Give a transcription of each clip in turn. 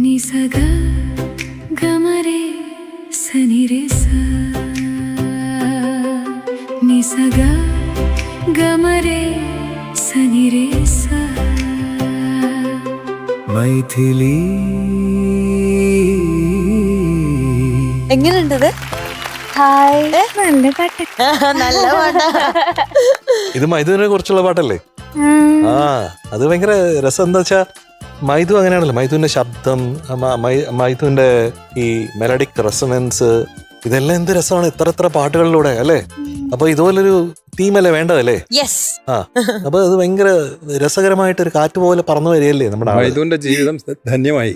നിസഗ ഗമരെ സനിരെ സ നിസഗ ഗമരെ സനിരെ സ മൈഥിലി. എങ്ങനെയുണ്ടത്? നല്ല പാട്ട്. നല്ല പാട്ടാ. ഇത് മൈഥുവിനെ കുറിച്ചുള്ള പാട്ടല്ലേ? ആ അത് ഭയങ്കര രസം. എന്താ വെച്ചാ മൈഥു അങ്ങനെയാണല്ലോ, മൈഥുവിന്റെ ശബ്ദം, മൈഥുവിന്റെ ഈ മെലഡിക് റെസൊണൻസ്, ഇതെല്ലാം എന്ത് രസമാണ് ഇത്ര പാട്ടുകളിലൂടെ അല്ലേ? അപ്പൊ ഇതുപോലൊരു തീമല്ലേ വേണ്ടതല്ലേ? ആ അപ്പൊ അത് ഭയങ്കര രസകരമായിട്ട് ഒരു കാറ്റ് പോലെ പറന്നു വരികയല്ലേ നമ്മുടെ മൈഥുവിന്റെ ജീവിതം ധന്യമായി.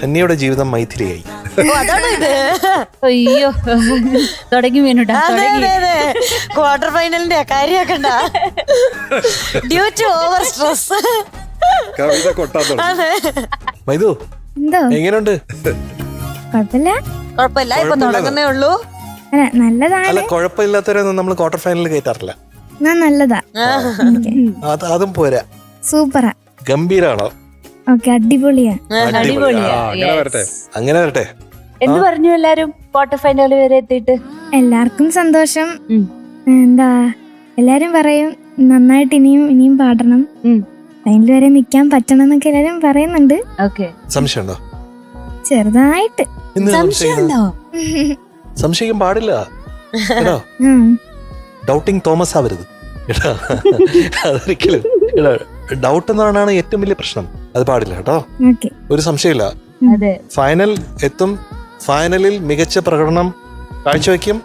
ധന്യയുടെ ജീവിതം മൈഥിലിയായി. അയ്യോ തുടങ്ങി വീണുട്ടാ. ക്വാർട്ടർ ഫൈനലിന്റെ കാര്യാക്കണ്ട. Due to over stress. കവിത കൊട്ടാത്ത മൈഥു എന്തോ എങ്ങനെയുണ്ട്? കുഴപ്പമില്ല, ഇപ്പൊ തുടങ്ങുന്നേ ഉള്ളൂ. നല്ലതാണ്. അല്ല കുഴപ്പമില്ലാത്തവരൊന്നും നമ്മൾ ക്വാർട്ടർ ഫൈനലിൽ കയറ്റാറില്ല. നല്ലതാ. അതും പോരാ, സൂപ്പറാ, ഗംഭീരാണോ? ഓക്കെ, അടിപൊളിയാ. അങ്ങനെ വരട്ടെ. എന്ത് പറഞ്ഞു എല്ലാരും ക്വാർട്ടർ ഫൈനൽ വരെ എത്തിയിട്ട്? എല്ലാവർക്കും സന്തോഷം. എന്താ എല്ലാരും പറയും നന്നായിട്ട് ഇനിയും പാടണം, ഫൈനൽ വരെ നിക്കാൻ പറ്റണം എന്നൊക്കെ എല്ലാരും പറയുന്നുണ്ട്. സംശയമുണ്ടോ? ചെറുതായിട്ട്. സംശയിക്കാൻ പാടില്ല കേട്ടോ. ഡൗട്ടിങ് തോമസ് ആവരുത് കേട്ടോ. അതൊരിക്കലും ഡൗട്ട് എന്നാണ് ഏറ്റവും വലിയ പ്രശ്നം. അത് പാടില്ല കേട്ടോ. ഒരു സംശയമില്ല. ഫൈനൽ എത്തും, ഫൈനലിൽ മികച്ച പ്രകടനം കാഴ്ചവെക്കും.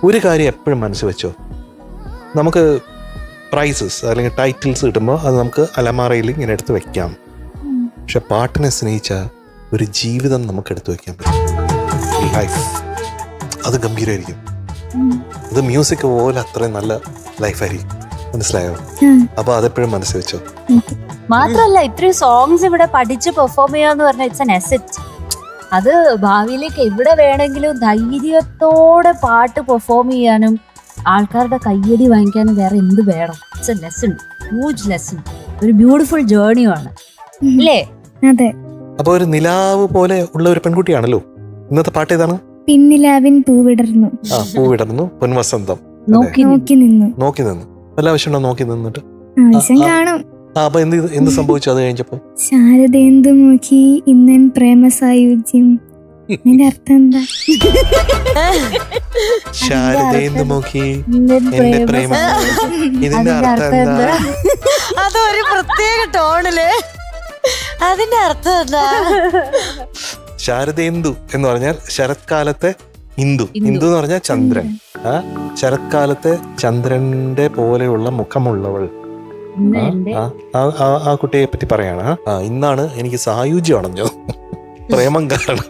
ഒരു കാര്യം എപ്പോഴും മനസ്സിൽ വെച്ചോ, നമുക്ക് പ്രൈസസ് അല്ലെങ്കിൽ ടൈറ്റിൽസ് കിട്ടുമ്പോൾ അത് നമുക്ക് അലമാറയിൽ ഇങ്ങനെ എടുത്ത് വെക്കാം. പക്ഷെ പാട്ടിനെ സ്നേഹിച്ച ഒരു ജീവിതം നമുക്ക് എടുത്തു വെക്കാൻ പറ്റും. ലൈഫ് അത് ഗംഭീരമായിരിക്കും. അത് മ്യൂസിക് പോലെ അത്രയും നല്ല ലൈഫായിരിക്കും. മനസ്സിലായോ? അപ്പൊ അതെപ്പോഴും മനസ്സിൽ വെച്ചോ. മാത്രല്ല ഇത്രയും സോങ്സ് ഇവിടെ പഠിച്ച് പെർഫോം ചെയ്യാന്ന് പറഞ്ഞാൽ ഇറ്റ്സ് ആൻ അസറ്റ്. അത് ഭാവിയിലേക്ക് എവിടെ വേണമെങ്കിലും ധൈര്യത്തോടെ പാട്ട് പെർഫോം ചെയ്യാനും ആൾക്കാരുടെ കയ്യടി വാങ്ങിക്കാനും വേറെ എന്ത് വേണം? It's A lesson, huge lesson, ഒരു ബ്യൂട്ടിഫുൾ ജേർണിയാണ് അല്ലേ? അതെ. അപ്പൊ ഒരു നിലാവ് പോലെ ഉള്ള ഒരു പെൺകുട്ടിയാണല്ലോ ഇന്നത്തെ പാട്ട്. ഏതാണ്? പിന്നിലാവിൻ പൂവിടർന്നു. പൂവിടർന്നു പൊൻവസന്തം. നോക്കി നിന്നു. വല്ല ആവശ്യമുണ്ടോ നോക്കി നിന്നിട്ട്? ആവശ്യം കാണും. അപ്പൊ എന്ത് സംഭവിച്ചു അത് കഴിഞ്ഞപ്പോ? ശാരദേന്ദുമുഖി ഇന്നൻ പ്രേമ സായുജ്യം. അതിന്റെ അർത്ഥം എന്താ? ശാരദേന്ദുമുഖി എന്റെ പ്രേമ, ഇതിന്റെ അർത്ഥം എന്താ? അതൊരു പ്രത്യേക ടോണില്. അതിന്റെ അർത്ഥം എന്താ? ശാരദേന്ദു എന്ന് പറഞ്ഞാൽ ശരത്കാലത്തെ ഇന്ദു. ഇന്ദു എന്ന് പറഞ്ഞാൽ ചന്ദ്രൻ. ശരത്കാലത്തെ ചന്ദ്രന്റെ പോലെയുള്ള മുഖമുള്ളവൾ. ആ കുട്ടിയെ പറ്റി പറയാണ്. ഇന്നാണ് എനിക്ക് സായുജ്യമാണെന്നോ പ്രേമം കാരണം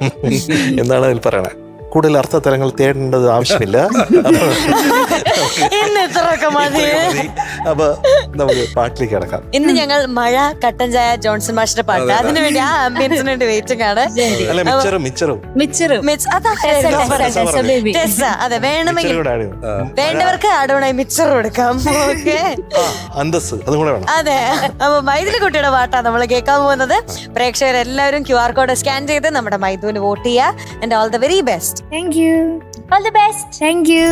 എന്നാണ് അതിൽ പറയണേ. കൂടുതൽ അർത്ഥതലങ്ങൾ തേടേണ്ടത് ആവശ്യമില്ല. അപ്പൊ നമുക്ക് പാട്ടിലേക്ക് കിടക്കാം. ഇന്ന് ഞങ്ങൾ മഴ, കട്ടൻ ചായ, ജോൺസൺ മാഷിന്റെ പാട്ട്, അതിനുവേണ്ടി ആ ആംബിയൻസിന് വേണ്ടി വെയിറ്റിംഗ് ആണ്. അതെ, വേണമെങ്കിൽ വേണ്ടവർക്ക് ആഡോണായി മിച്ചറും എടുക്കാം. അതെ, അപ്പൊ മൈഥിലി കുട്ടിയുടെ പാട്ടാണ് നമ്മൾ കേൾക്കാൻ പോകുന്നത്. പ്രേക്ഷകരെല്ലാവരും QR കോഡ് സ്കാൻ ചെയ്ത് നമ്മുടെ മൈഥുവിന് വോട്ട് ചെയ്യുക. And all the very best. Thank you. All the best. Thank you.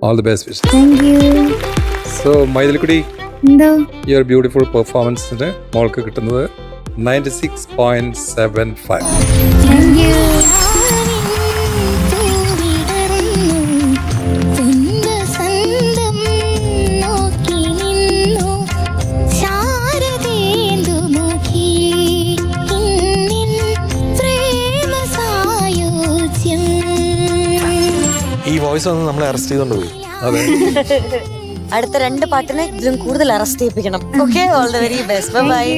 All the best. Thank you. So മൈഥിലിക്കുട്ടി, എന്തോ ഈ ഒരു ബ്യൂട്ടിഫുൾ പെർഫോമൻസിന് മോൾക്ക് കിട്ടുന്നത് 96.75. Thank you. ഈ വോയിസ് വന്ന് നമ്മളെ അറസ്റ്റ് ചെയ്തോണ്ട് പോയി. അതെ. അടുത്ത 2 പാട്ടിനെ ഇതിലും കൂടുതൽ അറസ്റ്റ് ചെയ്യിപ്പിക്കണം. Okay, all the very best. By.